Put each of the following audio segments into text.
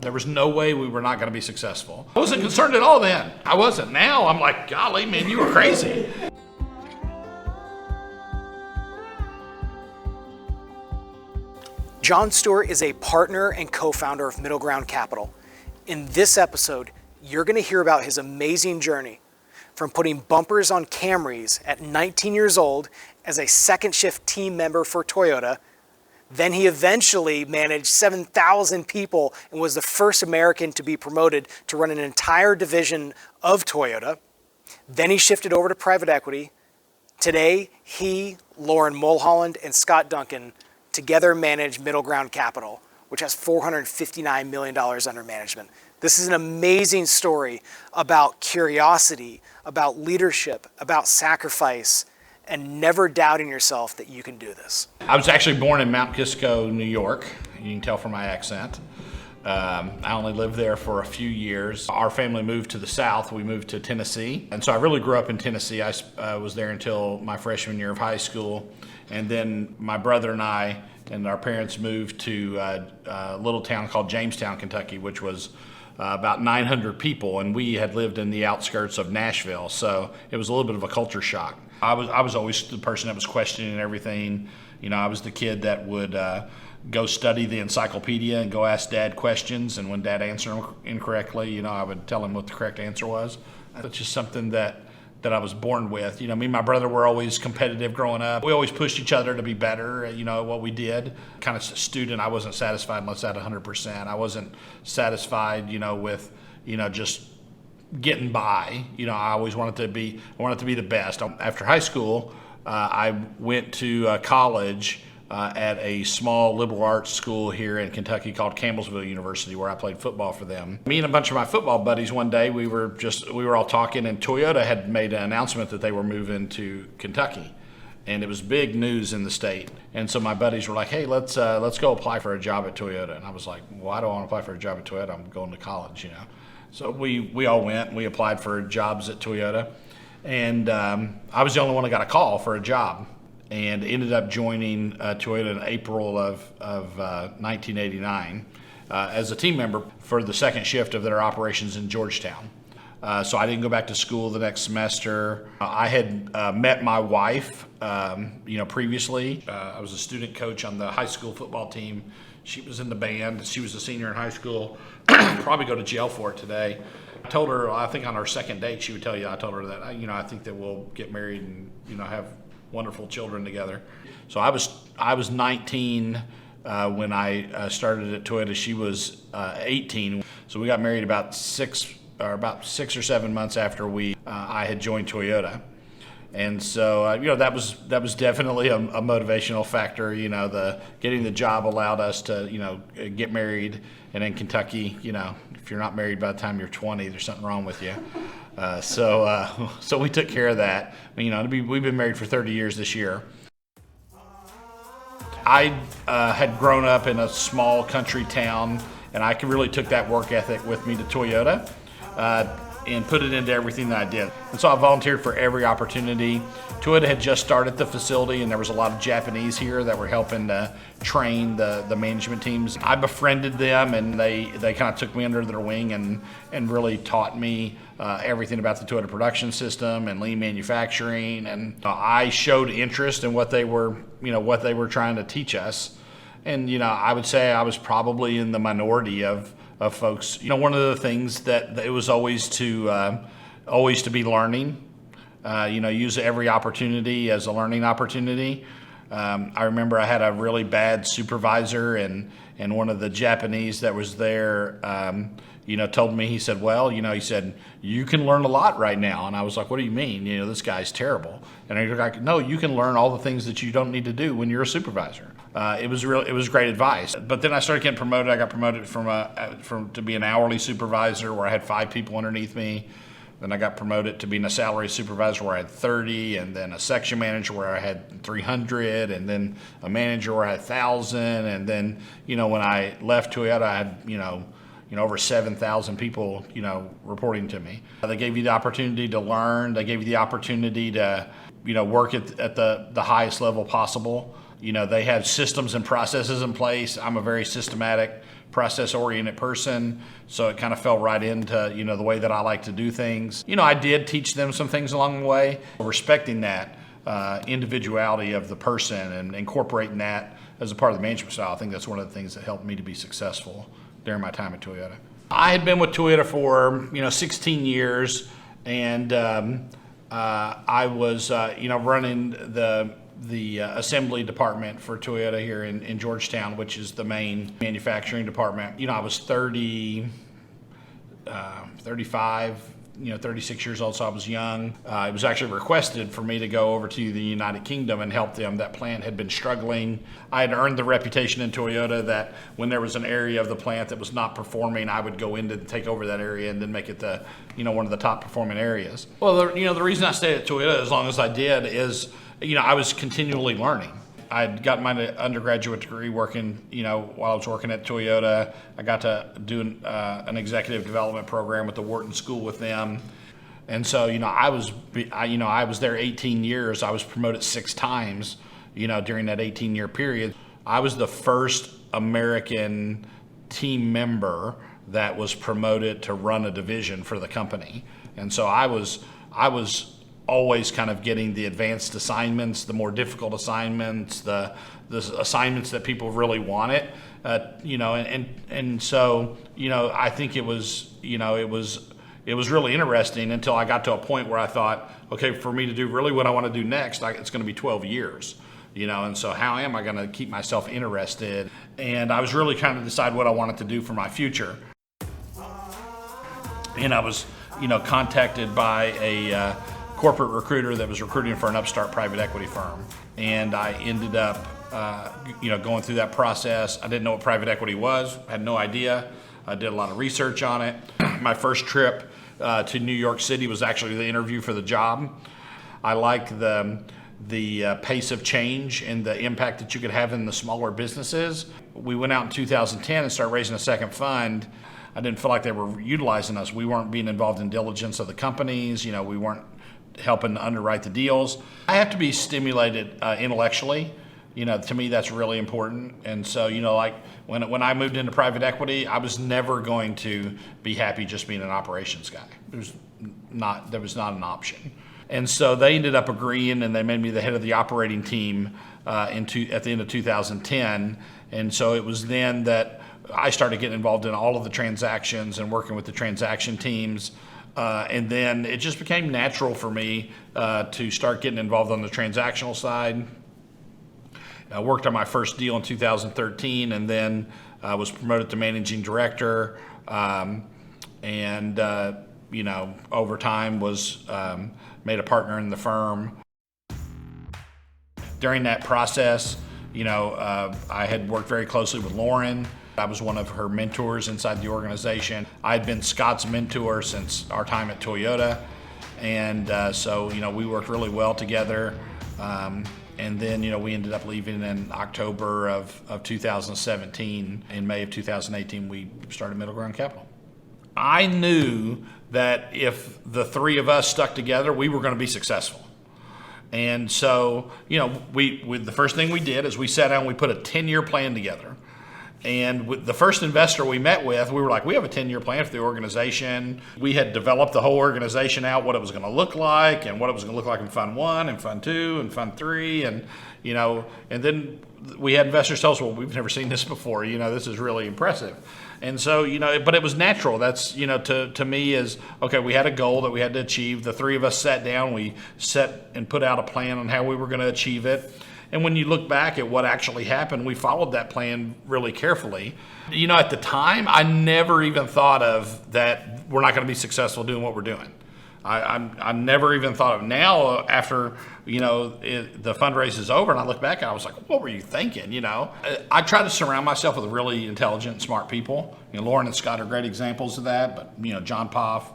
There was no way we were not going to be successful. I wasn't concerned at all then. I wasn't. Now I'm like, golly, man, you were crazy. John Stewart is a partner and co-founder of MiddleGround Capital. In this episode, you're going to hear about his amazing journey from putting bumpers on Camrys at 19 years old as a second shift team member for Toyota. Then he eventually managed 7,000 people and was the first American to be promoted to run an entire division of Toyota. Then he shifted over to private equity. Today, he, Lauren Mulholland, and Scot Duncan together manage MiddleGround Capital, which has $459 million under management. This is an amazing story about curiosity, about leadership, about sacrifice, and never doubting yourself that you can do this. I was actually born in Mount Kisco, New York. You can tell from my accent. I only lived there for a few years. Our family moved to the south. We moved to Tennessee. And so I really grew up in Tennessee. I was there until my freshman year of high school. And then my brother and I and our parents moved to a little town called Jamestown, Kentucky, which was about 900 people. And we had lived in the outskirts of Nashville. So it was a little bit of a culture shock. I was always the person that was questioning everything. You know, I was the kid that would go study the encyclopedia and go ask Dad questions. And when Dad answered them incorrectly, you know, I would tell him what the correct answer was. That's just something that I was born with. You know, me and my brother were always competitive growing up. We always pushed each other to be better, you know, at what we did. Kind of student, I wasn't satisfied unless I had 100%. I wasn't satisfied, you know, with, you know, just getting by. You know, I always wanted to be the best. After high school, I went to college at a small liberal arts school here in Kentucky called Campbellsville University, where I played football for them. Me and a bunch of my football buddies one day, we were all talking, and Toyota had made an announcement that they were moving to Kentucky. And it was big news in the state. And so my buddies were like, hey, let's go apply for a job at Toyota. And I was like, well, I don't want to apply for a job at Toyota. I'm going to college, you know. So we all went and we applied for jobs at Toyota. And I was the only one that got a call for a job, and ended up joining Toyota in April of 1989 as a team member for the second shift of their operations in Georgetown. So I didn't go back to school the next semester. I had met my wife, you know, previously. I was a student coach on the high school football team. She was in the band. She was a senior in high school. Probably go to jail for it today. I told her, I think on our second date, she would tell you, I told her that, you know, I think that we'll get married and, you know, have wonderful children together. So I was 19 when I started at Toyota. She was 18. So we got married about 6 or 7 months after I had joined Toyota. And so you know, that was definitely a motivational factor. You know, getting the job allowed us to, you know, get married. And in Kentucky, you know, if you're not married by the time you're 20, there's something wrong with you. So we took care of that. You know, we've been married for 30 years this year. I had grown up in a small country town, and I really took that work ethic with me to Toyota and put it into everything that I did. And so I volunteered for every opportunity. Toyota had just started the facility, and there was a lot of Japanese here that were helping to train the management teams. I befriended them, and they kind of took me under their wing and really taught me everything about the Toyota production system and lean manufacturing. And I showed interest in what they were trying to teach us. And, you know, I would say I was probably in the minority of folks. You know, one of the things that it was always to be learning. You know, use every opportunity as a learning opportunity. I remember I had a really bad supervisor, and one of the Japanese that was there, you know, told me, he said, well, you know, he said, you can learn a lot right now. And I was like, what do you mean? You know, this guy's terrible. And he was like, no, you can learn all the things that you don't need to do when you're a supervisor. It was great advice. But then I started getting promoted. I got promoted to be an hourly supervisor where I had 5 people underneath me. Then I got promoted to being a salary supervisor where I had 30, and then a section manager where I had 300, and then a manager where I had 1,000. And then, you know, when I left Toyota, I had, you know, over 7,000 people, you know, reporting to me. They gave you the opportunity to learn. They gave you the opportunity to, you know, work at the highest level possible. You know, they have systems and processes in place. I'm a very systematic process-oriented person, so it kind of fell right into, the way that I like to do things. I did teach them some things along the way, respecting that individuality of the person and incorporating that as a part of the management style. I think that's one of the things that helped me to be successful during my time at Toyota. I had been with Toyota for 16 years, and I was running the assembly department for Toyota here in Georgetown, which is the main manufacturing department. I was 35, 36 years old, so I was young. It was actually requested for me to go over to the United Kingdom and help them. That plant had been struggling. I had earned the reputation in Toyota that when there was an area of the plant that was not performing, I would go in to take over that area and then make it the, one of the top performing areas. Well, the reason I stayed at Toyota as long as I did is, I was continually learning. I'd gotten my undergraduate degree working, while I was working at Toyota. I got to do an executive development program with the Wharton School with them. And so, I was there 18 years. I was promoted 6 times, during that 18-year period. I was the first American team member that was promoted to run a division for the company. And so I was always kind of getting the advanced assignments, the more difficult assignments, the assignments that people really wanted, and so, I think it was really interesting until I got to a point where I thought, okay, for me to do really what I want to do next, it's going to be 12 years, and so how am I going to keep myself interested? And I was really trying to decide what I wanted to do for my future. And I was, contacted by a corporate recruiter that was recruiting for an upstart private equity firm. And I ended up, going through that process. I didn't know what private equity was, had no idea. I did a lot of research on it. My first trip to New York City was actually the interview for the job. I like the pace of change and the impact that you could have in the smaller businesses. We went out in 2010 and started raising a second fund. I didn't feel like they were utilizing us. We weren't being involved in diligence of the companies. We weren't helping to underwrite the deals. I have to be stimulated intellectually. To me, that's really important. And so, like when I moved into private equity, I was never going to be happy just being an operations guy. There was not an option. And so they ended up agreeing, and they made me the head of the operating team at the end of 2010. And so it was then that I started getting involved in all of the transactions and working with the transaction teams. And then it just became natural for me to start getting involved on the transactional side. I worked on my first deal in 2013, and then was promoted to managing director. Over time was made a partner in the firm. During that process, I had worked very closely with Lauren. I was one of her mentors inside the organization. I had been Scot's mentor since our time at Toyota. And so we worked really well together. And then, we ended up leaving in October of 2017. In May of 2018, we started MiddleGround Capital. I knew that if the 3 of us stuck together, we were going to be successful. And so, the first thing we did is we sat down and we put a 10-year plan together. And with the first investor we met with, we were like, we have a 10-year plan for the organization. We had developed the whole organization out, what it was going to look like, and what it was going to look like in Fund 1 and Fund 2 and Fund 3. And then we had investors tell us, well, we've never seen this before. This is really impressive. And so, but it was natural. That's, to me is, okay, we had a goal that we had to achieve. The 3 of us sat down, we set and put out a plan on how we were going to achieve it. And when you look back at what actually happened, we followed that plan really carefully. At the time, I never even thought of that we're not going to be successful doing what we're doing. I never even thought of now after, the fundraise is over and I look back and I was like, what were you thinking? I try to surround myself with really intelligent, smart people. Lauren and Scott are great examples of that, but, John Poff,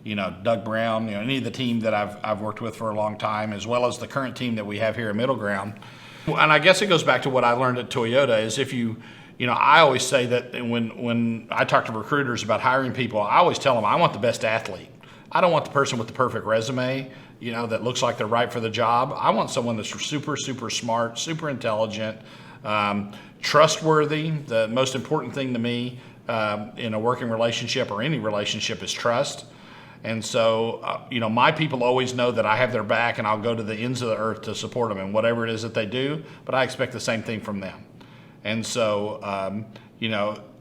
Doug Brown, any of the team that I've worked with for a long time, as well as the current team that we have here at MiddleGround. And I guess it goes back to what I learned at Toyota is if I always say that when I talk to recruiters about hiring people, I always tell them I want the best athlete. I don't want the person with the perfect resume, that looks like they're right for the job. I want someone that's super, super smart, super intelligent, trustworthy. The most important thing to me in a working relationship or any relationship is trust. And so, my people always know that I have their back and I'll go to the ends of the earth to support them in whatever it is that they do, but I expect the same thing from them. And so,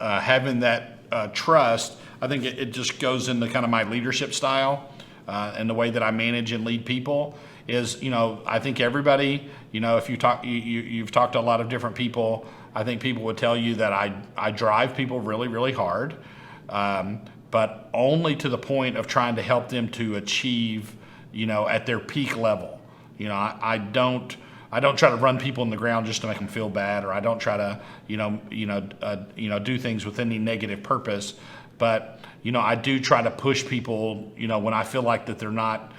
having that trust, I think it just goes into kind of my leadership style and the way that I manage and lead people is, I think everybody, if you've talked to a lot of different people, I think people would tell you that I drive people really, really hard. But only to the point of trying to help them to achieve, at their peak level. I don't try to run people in the ground just to make them feel bad, or I don't try to, do things with any negative purpose. But, I do try to push people, when I feel like that they're not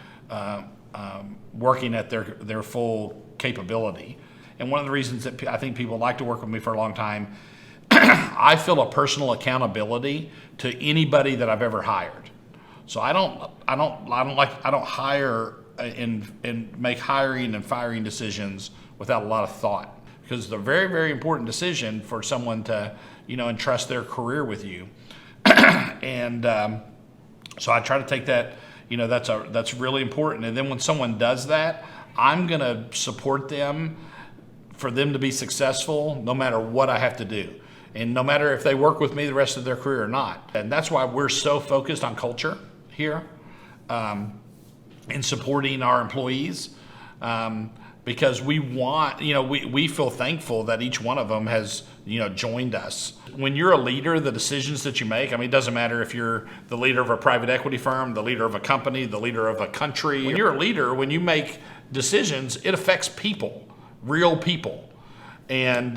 working at their full capability. And one of the reasons that I think people like to work with me for a long time, I feel a personal accountability to anybody that I've ever hired. So I don't hire and make hiring and firing decisions without a lot of thought, because it's a very, very important decision for someone to, entrust their career with you. And so I try to take that, that's really important. And then when someone does that, I'm going to support them for them to be successful no matter what I have to do. And no matter if they work with me the rest of their career or not. And that's why we're so focused on culture here and supporting our employees because we want, we feel thankful that each one of them has, joined us. When you're a leader, the decisions that you make, it doesn't matter if you're the leader of a private equity firm, the leader of a company, the leader of a country. When you're a leader, when you make decisions, it affects people, real people. And,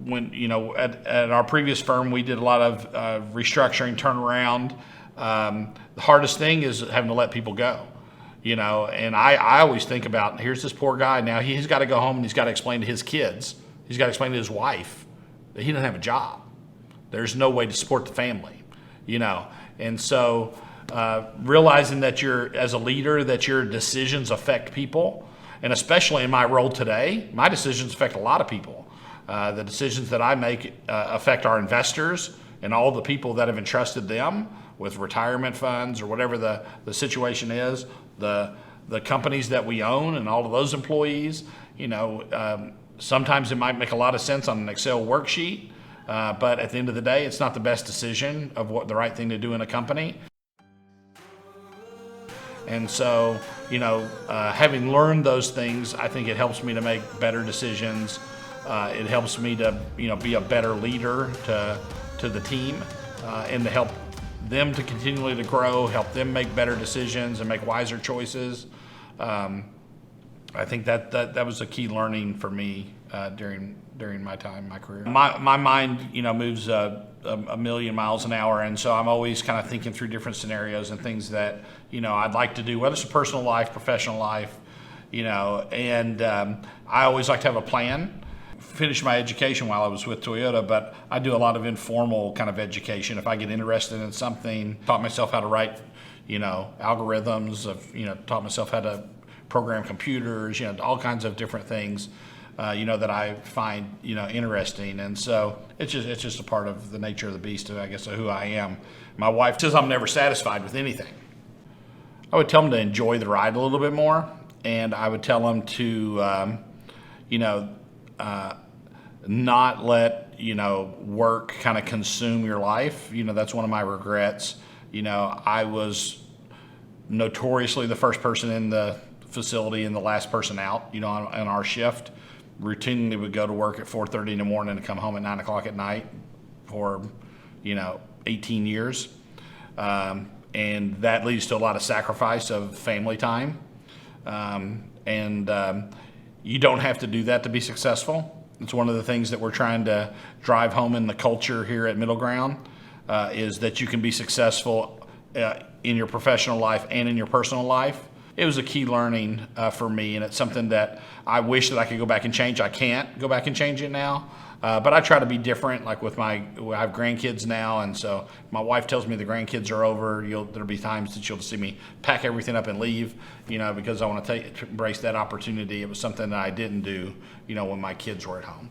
when at our previous firm we did a lot of restructuring, turnaround. The hardest thing is having to let people go, and I always think about, here's this poor guy, now he's got to go home and he's got to explain to his kids, he's got to explain to his wife that he doesn't have a job. There's no way to support the family, and so realizing that as a leader, that your decisions affect people, and especially in my role today, my decisions affect a lot of people. The decisions that I make affect our investors and all the people that have entrusted them with retirement funds or whatever the situation is, the companies that we own and all of those employees. Sometimes it might make a lot of sense on an Excel worksheet, but at the end of the day, it's not the best decision of what the right thing to do in a company. And so, having learned those things, I think it helps me to make better decisions. It helps me to, be a better leader to the team and to help them to continually to grow, help them make better decisions and make wiser choices. I think that was a key learning for me during my time, my career. My mind, moves a million miles an hour, and so I'm always kind of thinking through different scenarios and things that, I'd like to do, whether it's a personal life, professional life, and I always like to have a plan. Finished my education while I was with Toyota, but I do a lot of informal kind of education. If I get interested in something, taught myself how to write, algorithms, taught myself how to program computers, all kinds of different things, that I find, interesting. And so it's just a part of the nature of the beast, I guess, of who I am. My wife says I'm never satisfied with anything. I would tell them to enjoy the ride a little bit more, and I would tell them to, not let, work kind of consume your life. That's one of my regrets. I was notoriously the first person in the facility and the last person out, on our shift. Routinely would go to work at 4:30 in the morning and come home at 9 o'clock at night for, 18 years. And that leads to a lot of sacrifice of family time. You don't have to do that to be successful. It's one of the things that we're trying to drive home in the culture here at MiddleGround, is that you can be successful in your professional life and in your personal life. It was a key learning for me, and it's something that I wish that I could go back and change. I can't go back and change it now, But I try to be different, like I have grandkids now, and so my wife tells me the grandkids are over. There'll be times that you'll see me pack everything up and leave, because I want to embrace that opportunity. It was something that I didn't do, when my kids were at home.